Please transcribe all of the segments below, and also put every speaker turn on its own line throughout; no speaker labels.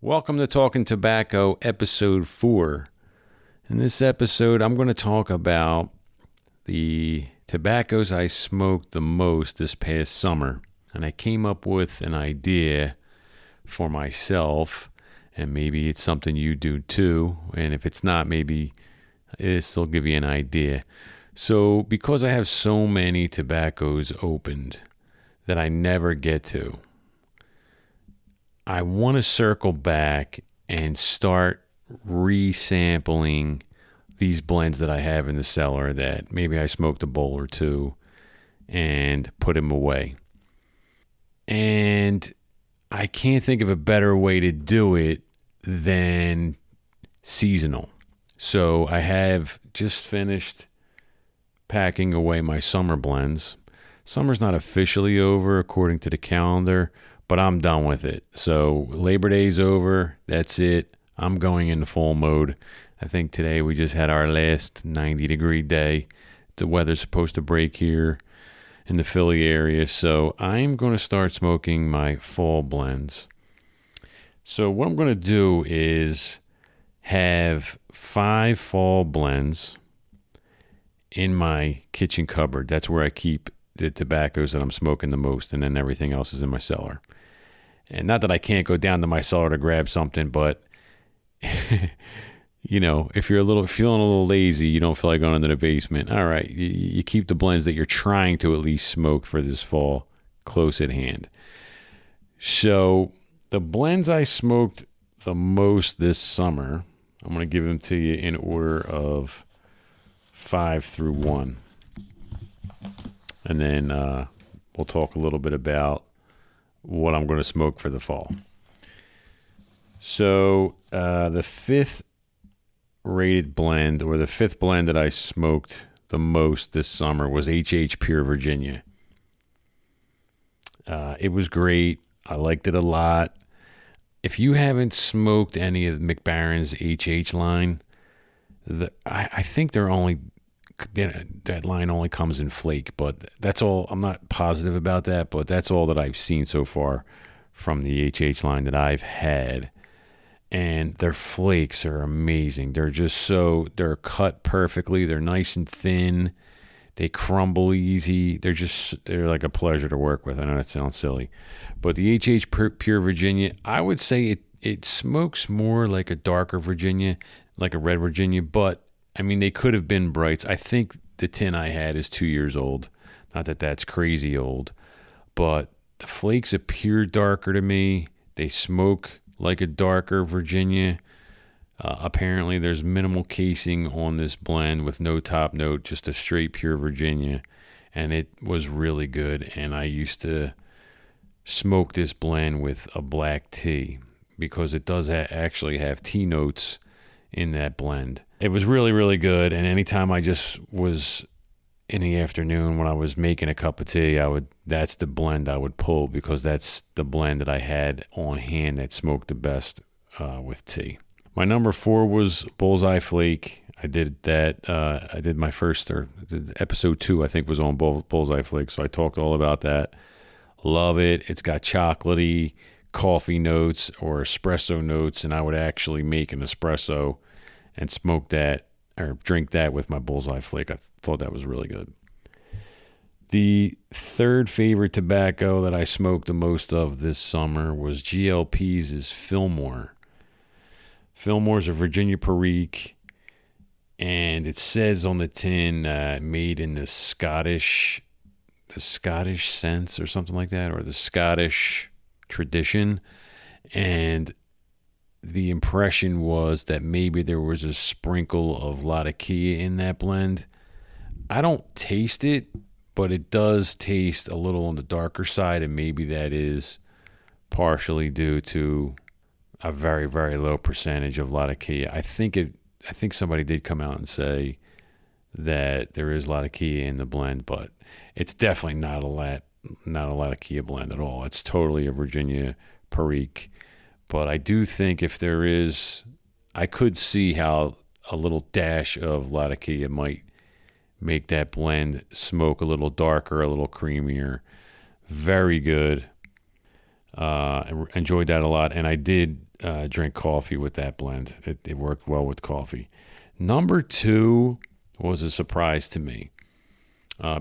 Welcome to Talking Tobacco, episode 4. In this episode, I'm going to talk about the tobaccos I smoked the most this past summer. And I came up with an idea for myself, and maybe it's something you do too. And if it's not, maybe it'll still give you an idea. So, because I have so many tobaccos opened that I never get to, I want to circle back and start resampling these blends that I have in the cellar that maybe I smoked a bowl or two and put them away. And I can't think of a better way to do it than seasonal. So I have just finished packing away my summer blends. Summer's not officially over according to the calendar, but I'm done with it. So Labor Day's over. That's it. I'm going into fall mode. I think today we just had our last 90-degree day. The weather's supposed to break here in the Philly area. So I'm going to start smoking my fall blends. So what I'm going to do is have 5 fall blends in my kitchen cupboard. That's where I keep the tobaccos that I'm smoking the most, and then everything else is in my cellar. And not that I can't go down to my cellar to grab something, but you know, if you're feeling a little lazy, you don't feel like going into the basement. All right, you keep the blends that you're trying to at least smoke for this fall close at hand. So the blends I smoked the most this summer, I'm going to give them to you in order of 5 through 1. And then we'll talk a little bit about what I'm going to smoke for the fall. So the 5th rated blend, or the 5th blend that I smoked the most this summer, was HH Pure Virginia. It was great. I liked it a lot. If you haven't smoked any of Mac Baren's HH line, I think that line only comes in flake, but that's all. I'm not positive about that, but that's all that I've seen so far from the HH line that I've had. And their flakes are amazing. They're cut perfectly. They're nice and thin. They crumble easy. They're like a pleasure to work with. I know that sounds silly, but the HH Pure Virginia, I would say it smokes more like a darker Virginia, like a red Virginia, but I mean, they could have been brights. I think the tin I had is 2 years old. Not that that's crazy old, but the flakes appear darker to me. They smoke like a darker Virginia. Apparently, there's minimal casing on this blend with no top note, just a straight pure Virginia, and it was really good. And I used to smoke this blend with a black tea because it does actually have tea notes in that blend. It was really, really good. And anytime I just was in the afternoon when I was making a cup of tea, that's the blend I would pull, because that's the blend that I had on hand that smoked the best with tea. My number 4 was Bullseye Flake. I did that. I did my first, or episode 2, I think, was on Bullseye Flake. So I talked all about that. Love it. It's got chocolatey coffee notes or espresso notes, and I would actually make an espresso and smoke that or drink that with my Bullseye Flake. I thought that was really good. The 3rd favorite tobacco that I smoked the most of this summer was GLP's Fillmore. Fillmore's a Virginia Perique, and it says on the tin made in the Scottish sense or something like that, or the Scottish tradition. And the impression was that maybe there was a sprinkle of Latakia in that blend. I don't taste it, but it does taste a little on the darker side, and maybe that is partially due to a very, very low percentage of Latakia. I think somebody did come out and say that there is Latakia in the blend, but it's definitely not a Latakia blend at all. It's totally a Virginia Perique. But I do think if there is, I could see how a little dash of Latakia might make that blend smoke a little darker, a little creamier. Very good. I enjoyed that a lot. And I did drink coffee with that blend. It worked well with coffee. Number two was a surprise to me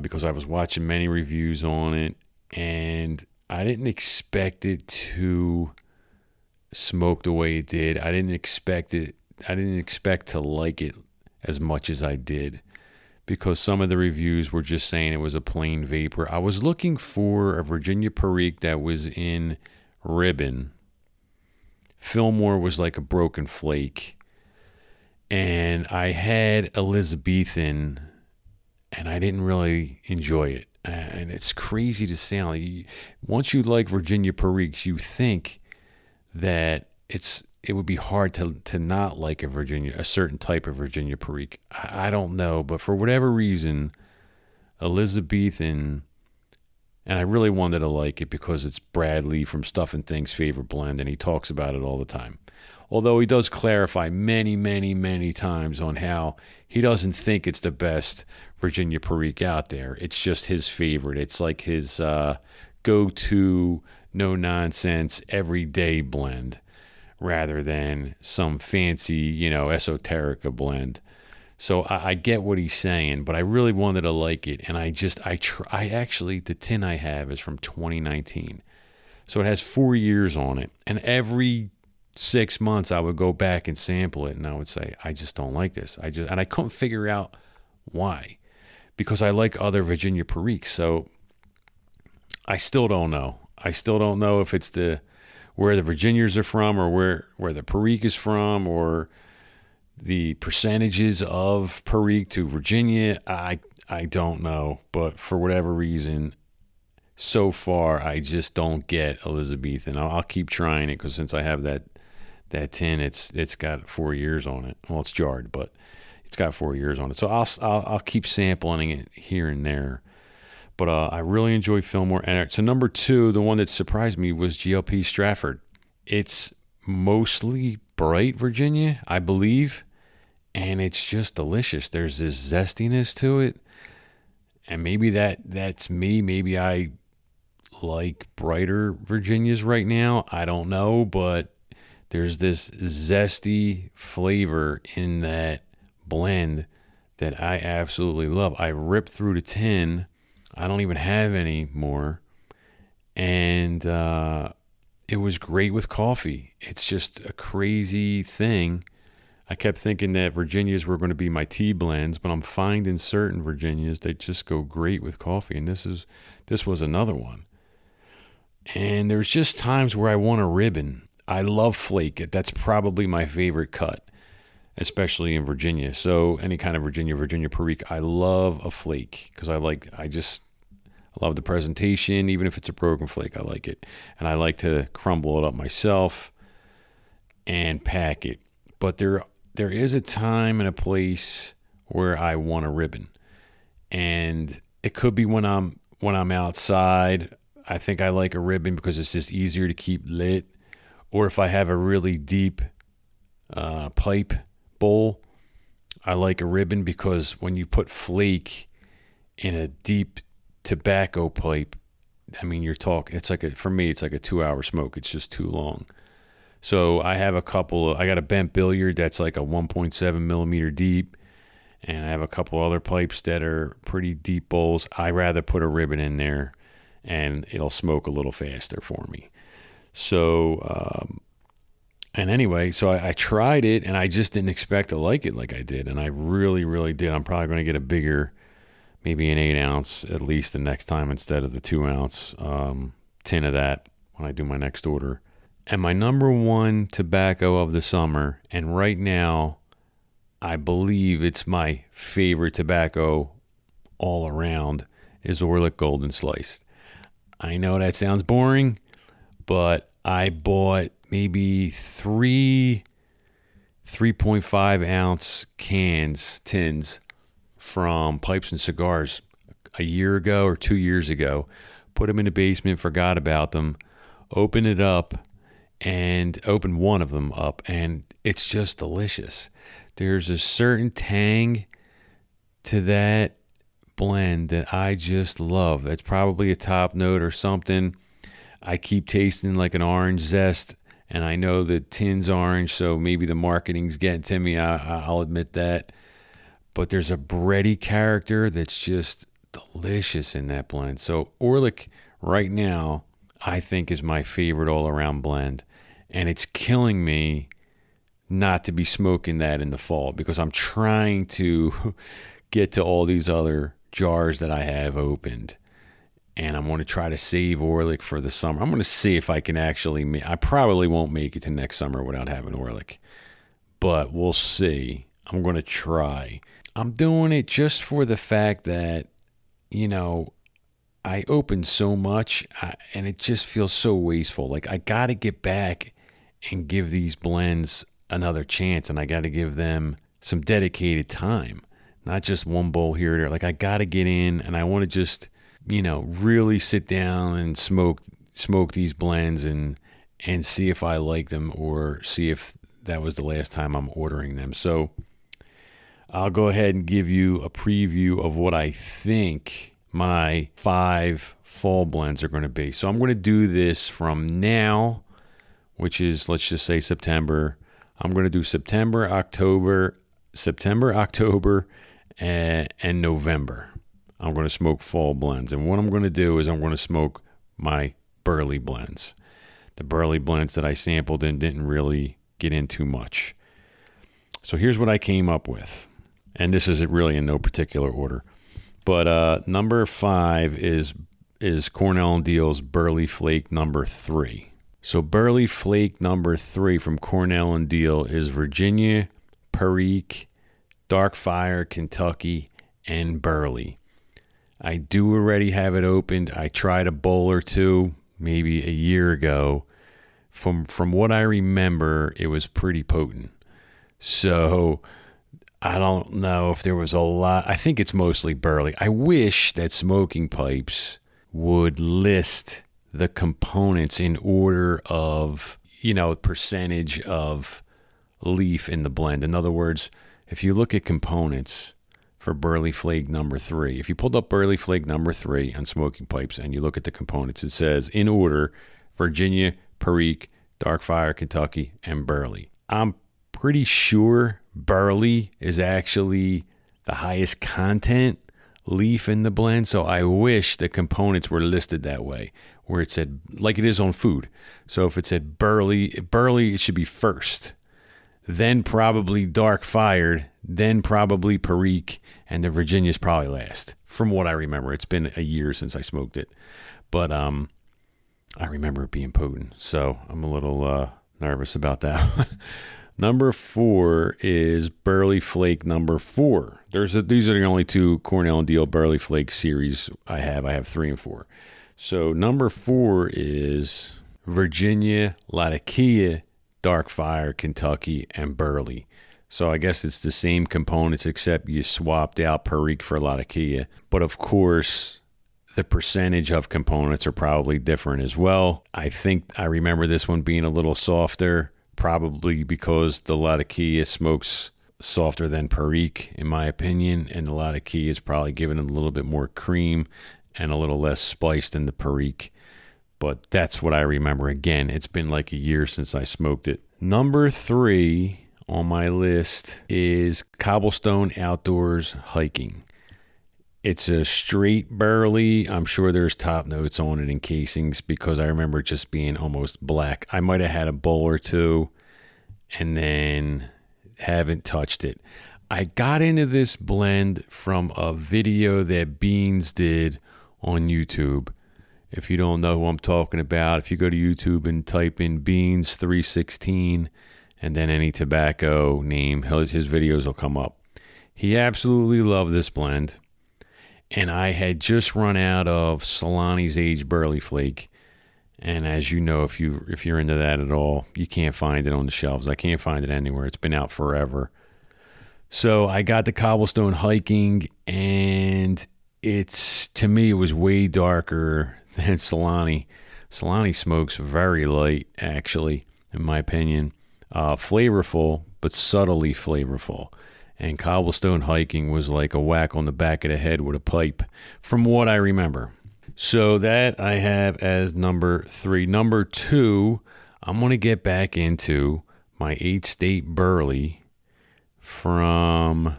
because I was watching many reviews on it, and I didn't expect it to smoke the way it did. I didn't expect it. I didn't expect to like it as much as I did because some of the reviews were just saying it was a plain vapor. I was looking for a Virginia Perique that was in ribbon. Fillmore was like a broken flake. And I had Elizabethan, and I didn't really enjoy it. And it's crazy to say. Once you like Virginia Periques, you think that it would be hard to not like a certain type of Virginia Perique. I don't know, but for whatever reason, Elizabethan, and I really wanted to like it because it's Bradley from Stuff and Things' favorite blend, and he talks about it all the time. Although he does clarify many, many, many times on how he doesn't think it's the best Virginia Perique out there. It's just his favorite. It's like his go-to, no-nonsense, everyday blend rather than some fancy, esoterica blend. So I get what he's saying, but I really wanted to like it. And I actually, the tin I have is from 2019. So it has 4 years on it. And every 6 months I would go back and sample it, and I would say, I just don't like this. And I couldn't figure out why, because I like other Virginia Periques. So I still don't know. I still don't know if it's where the Virginias are from, or where the Perique is from, or the percentages of Perique to Virginia. I don't know, but for whatever reason, so far I just don't get Elizabethan. I'll keep trying it because since I have that tin, it's got 4 years on it. Well, it's jarred, but it's got 4 years on it. So I'll keep sampling it here and there. But I really enjoy Fillmore. And so number two, the one that surprised me was GLP Stratford. It's mostly bright Virginia, I believe, and it's just delicious. There's this zestiness to it, and maybe that's me. Maybe I like brighter Virginias right now. I don't know, but there's this zesty flavor in that blend that I absolutely love. I ripped through the tin. I don't even have any more. And it was great with coffee. It's just a crazy thing. I kept thinking that Virginias were going to be my tea blends, but I'm finding certain Virginias that just go great with coffee. And this was another one. And there's just times where I want a ribbon. I love flake. That's probably my favorite cut, especially in Virginia. So any kind of Virginia Perique, I love a flake because I love the presentation. Even if it's a broken flake, I like it. And I like to crumble it up myself and pack it. But there is a time and a place where I want a ribbon. And it could be when I'm outside. I think I like a ribbon because it's just easier to keep lit. Or if I have a really deep pipe bowl, I like a ribbon because when you put flake in a deep tobacco pipe, I mean, for me, it's like a 2-hour smoke. It's just too long. So I have I got a bent billiard that's like a 1.7 millimeter deep, and I have a couple other pipes that are pretty deep bowls. I rather put a ribbon in there, and it'll smoke a little faster for me. So, and anyway, so I tried it, and I just didn't expect to like it like I did, and I really, really did. I'm probably going to get a bigger, maybe an 8 ounce at least the next time instead of the 2 ounce tin of that when I do my next order. And my number one tobacco of the summer, and right now, I believe it's my favorite tobacco all around, is Orlik Golden Sliced. I know that sounds boring, but I bought maybe 3.5 ounce tins from Pipes and Cigars a year ago or 2 years ago, put them in the basement, forgot about them, opened one of them up, and it's just delicious. There's a certain tang to that blend that I just love. It's probably a top note or something. I keep tasting like an orange zest, And I know the tin's orange, so maybe the marketing's getting to me. I'll admit that. But there's a bready character that's just delicious in that blend. So Orlik right now, I think, is my favorite all-around blend. And it's killing me not to be smoking that in the fall because I'm trying to get to all these other jars that I have opened. And I'm going to try to save Orlik for the summer. I'm going to see if I can actually I probably won't make it to next summer without having Orlik. But we'll see. I'm going to try. I'm doing it just for the fact that, I opened so much and it just feels so wasteful. Like I got to get back and give these blends another chance, and I got to give them some dedicated time, not just one bowl here or there. Like I got to get in, and I want to just, really sit down and smoke these blends and see if I like them or see if that was the last time I'm ordering them. So I'll go ahead and give you a preview of what I think my 5 fall blends are going to be. So I'm going to do this from now, which is, let's just say September. I'm going to do September, October, and November. I'm going to smoke fall blends. And what I'm going to do is I'm going to smoke my Burley blends. The Burley blends that I sampled and didn't really get into much. So here's what I came up with. And this is really in no particular order. But number 5 is Cornell & Diehl's Burley Flake number 3. So Burley Flake number 3 from Cornell & Diehl is Virginia, Perique, Dark Fire, Kentucky, and Burley. I do already have it opened. I tried a bowl or two maybe a year ago. From what I remember, it was pretty potent. So I don't know if there was a lot. I think it's mostly Burley. I wish that Smoking Pipes would list the components in order of, percentage of leaf in the blend. In other words, if you look at components for Burley Flake number 3, if you pulled up Burley Flake number 3 on Smoking Pipes and you look at the components, it says in order Virginia, Perique, Dark Fire, Kentucky, and Burley. I'm pretty sure Burley is actually the highest content leaf in the blend, so I wish the components were listed that way, where it said, like it is on food. So if it said Burley, it should be first, then probably Dark Fired, then probably Perique, and the Virginia's probably last, from what I remember. It's been a year since I smoked it, but I remember it being potent, so I'm a little nervous about that. Number 4 is Burley Flake number 4. These are the only 2 Cornell & Diehl Burley Flake series I have. I have 3 and 4. So number 4 is Virginia, Latakia, Dark Fire, Kentucky, and Burley. So I guess it's the same components except you swapped out Perique for Latakia. But of course, the percentage of components are probably different as well. I think I remember this one being a little softer, probably because the Latakia smokes softer than Perique, in my opinion, and the Latakia is probably giving it a little bit more cream and a little less spice than the Perique. But that's what I remember. Again, it's been like a year since I smoked it. Number 3 on my list is Cobblestone Outdoors Hiking. It's a straight Burley. I'm sure there's top notes on it in casings because I remember it just being almost black. I might have had a bowl or two and then haven't touched it. I got into this blend from a video that Beans did on YouTube. If you don't know who I'm talking about, if you go to YouTube and type in Beans 316 and then any tobacco name, his videos will come up. He absolutely loved this blend. And I had just run out of Solani's Aged Burley Flake. And as you know, if you're into that at all, you can't find it on the shelves. I can't find it anywhere. It's been out forever. So I got the Cobblestone Hiking, and to me, it was way darker than Solani. Solani smokes very light, actually, in my opinion. Flavorful, but subtly flavorful. And Cobblestone Hiking was like a whack on the back of the head with a pipe, from what I remember. So that I have as number 3. Number 2, I'm going to get back into my 8-state Burley from,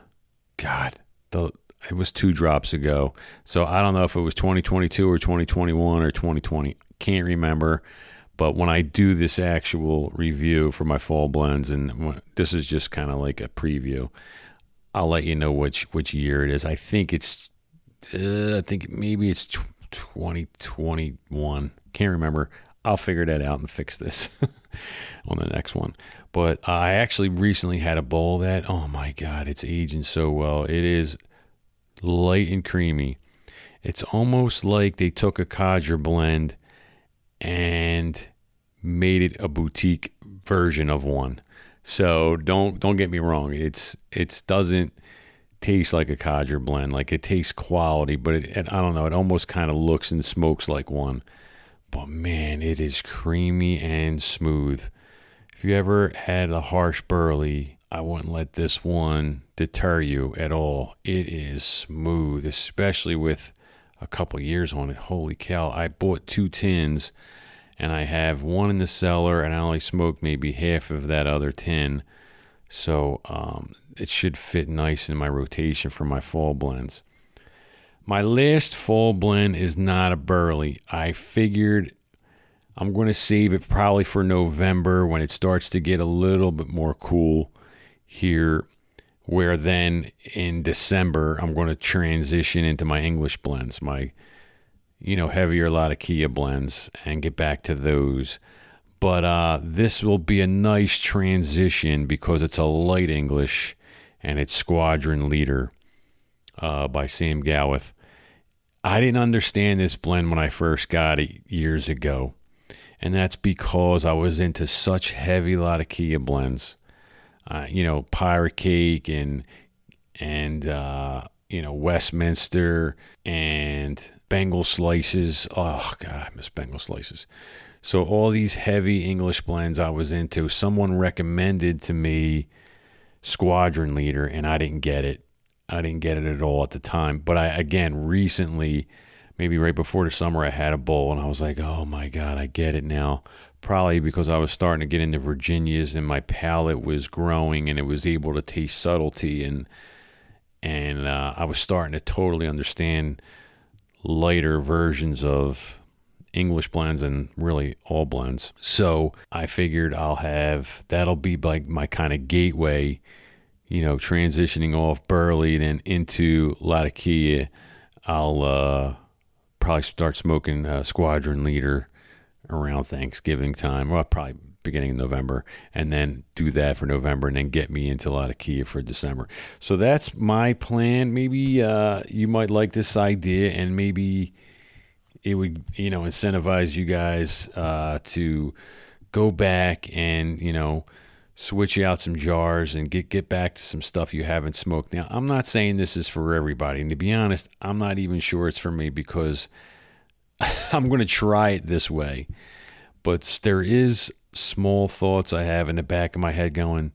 God, it was 2 drops ago. So I don't know if it was 2022 or 2021 or 2020. Can't remember. But when I do this actual review for my fall blends, and this is just kind of like a preview, I'll let you know which year it is. I think maybe it's 2021. Can't remember. I'll figure that out and fix this on the next one. But I actually recently had a bowl that, oh my God, it's aging so well. It is light and creamy. It's almost like they took a Cadre blend and made it a boutique version of one. So don't get me wrong. It doesn't taste like a Cadre blend. Like, it tastes quality, but I don't know. It almost kind of looks and smokes like one. But man, it is creamy and smooth. If you ever had a harsh Burley, I wouldn't let this one deter you at all. It is smooth, especially with a couple years on it. Holy cow. I bought 2 tins, and I have one in the cellar, and I only smoked maybe half of that other tin. So it should fit nice in my rotation for my fall blends. My last fall blend is not a Burley. I figured I'm going to save it probably for November when it starts to get a little bit more cool here, where then in December I'm going to transition into my English blends, my heavier Latakia blends, and get back to those. But this will be a nice transition because it's a light English, and it's Squadron Leader by Sam Gawith. I didn't understand this blend when I first got it years ago, and that's because I was into such heavy Latakia blends. Pirate Cake and Westminster and Bengal Slices. Oh God, I miss Bengal Slices. So all these heavy English blends I was into. Someone recommended to me Squadron Leader, and I didn't get it. I didn't get it at all at the time. But recently, maybe right before the summer, I had a bowl, and I was like, oh my God, I get it now. Probably because I was starting to get into Virginias, and my palate was growing, and it was able to taste subtlety, and I was starting to totally understand lighter versions of English blends and really all blends. So I figured that'll be like my kind of gateway, transitioning off Burley then into Latakia. I'll probably start smoking Squadron Leader around Thanksgiving time, well, probably beginning of November, and then do that for November, and then get me into Latakia for December. So that's my plan. Maybe you might like this idea, and maybe it would, incentivize you guys to go back and, switch out some jars and get back to some stuff you haven't smoked. Now, I'm not saying this is for everybody, and to be honest, I'm not even sure it's for me, because I'm going to try it this way. But there is small thoughts I have in the back of my head going,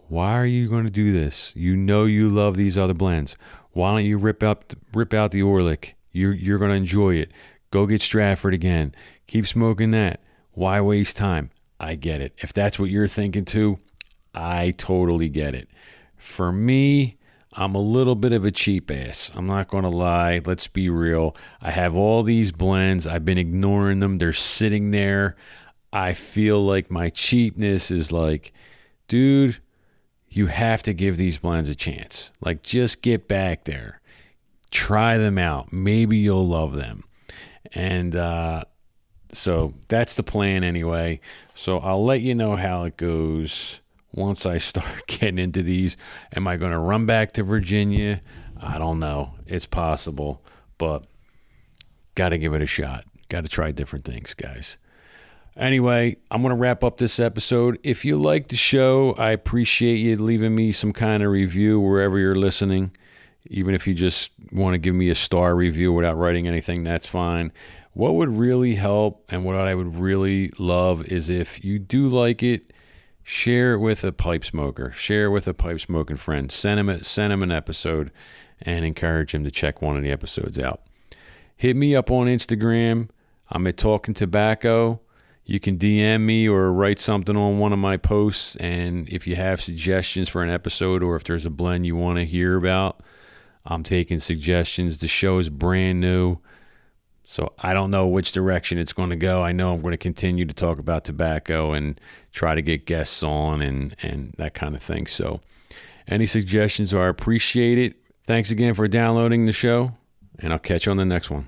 why are you going to do this? You love these other blends. Why don't you rip out the Orlik? You're going to enjoy it. Go get Stratford again. Keep smoking that. Why waste time? I get it. If that's what you're thinking too, I totally get it. For me, I'm a little bit of a cheap ass. I'm not going to lie. Let's be real. I have all these blends. I've been ignoring them. They're sitting there. I feel like my cheapness is like, dude, you have to give these blends a chance. Like, just get back there. Try them out. Maybe you'll love them. And so that's the plan anyway. So I'll let you know how it goes once I start getting into these. Am I going to run back to Virginia? I don't know. It's possible, but got to give it a shot. Got to try different things, guys. Anyway, I'm going to wrap up this episode. If you like the show, I appreciate you leaving me some kind of review wherever you're listening. Even if you just want to give me a star review without writing anything, that's fine. What would really help and what I would really love is if you do like it, share it with a pipe smoker. Share it with a pipe smoking friend. Send him an episode and encourage him to check one of the episodes out. Hit me up on Instagram. I'm at Talking Tobacco. You can DM me or write something on one of my posts. And if you have suggestions for an episode or if there's a blend you want to hear about, I'm taking suggestions. The show is brand new, so I don't know which direction it's going to go. I know I'm going to continue to talk about tobacco and try to get guests on and that kind of thing. So any suggestions are appreciated. Thanks again for downloading the show, and I'll catch you on the next one.